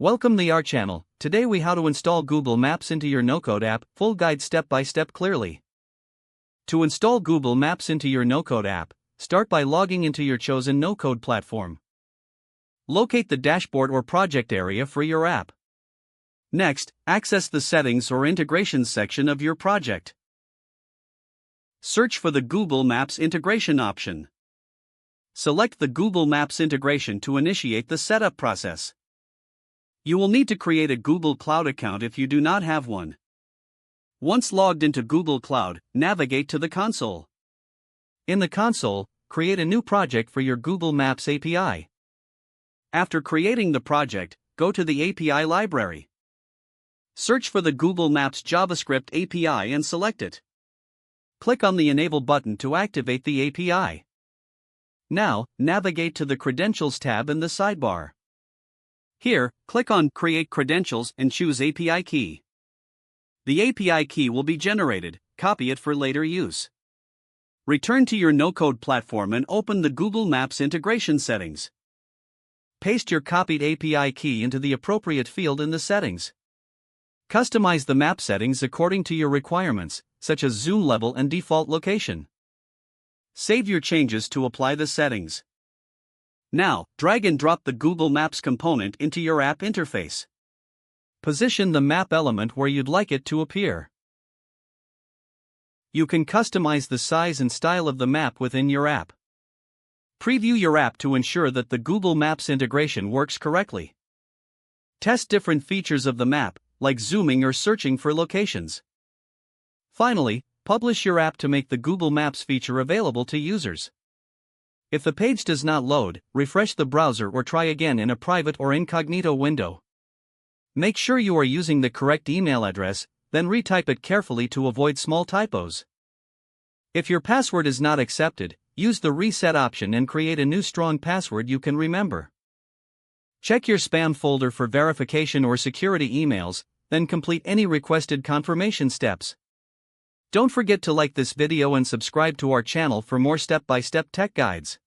Welcome to our channel. Today we how to install Google Maps into your no-code app, full guide step by step clearly. To install Google Maps into your no-code app, start by logging into your chosen no-code platform. Locate the dashboard or project area for your app. Next, access the settings or integrations section of your project. Search for the Google Maps integration option. Select the Google Maps integration to initiate the setup process. You will need to create a Google Cloud account if you do not have one. Once logged into Google Cloud, navigate to the console. In the console, create a new project for your Google Maps API. After creating the project, go to the API library. Search for the Google Maps JavaScript API and select it. Click on the Enable button to activate the API. Now, navigate to the Credentials tab in the sidebar. Here, click on Create Credentials and choose API Key. The API key will be generated, copy it for later use. Return to your no-code platform and open the Google Maps integration settings. Paste your copied API key into the appropriate field in the settings. Customize the map settings according to your requirements, such as zoom level and default location. Save your changes to apply the settings. Now, drag and drop the Google Maps component into your app interface. Position the map element where you'd like it to appear. You can customize the size and style of the map within your app. Preview your app to ensure that the Google Maps integration works correctly. Test different features of the map, like zooming or searching for locations. Finally, publish your app to make the Google Maps feature available to users. If the page does not load, refresh the browser or try again in a private or incognito window. Make sure you are using the correct email address, then retype it carefully to avoid small typos. If your password is not accepted, use the reset option and create a new strong password you can remember. Check your spam folder for verification or security emails, then complete any requested confirmation steps. Don't forget to like this video and subscribe to our channel for more step-by-step tech guides.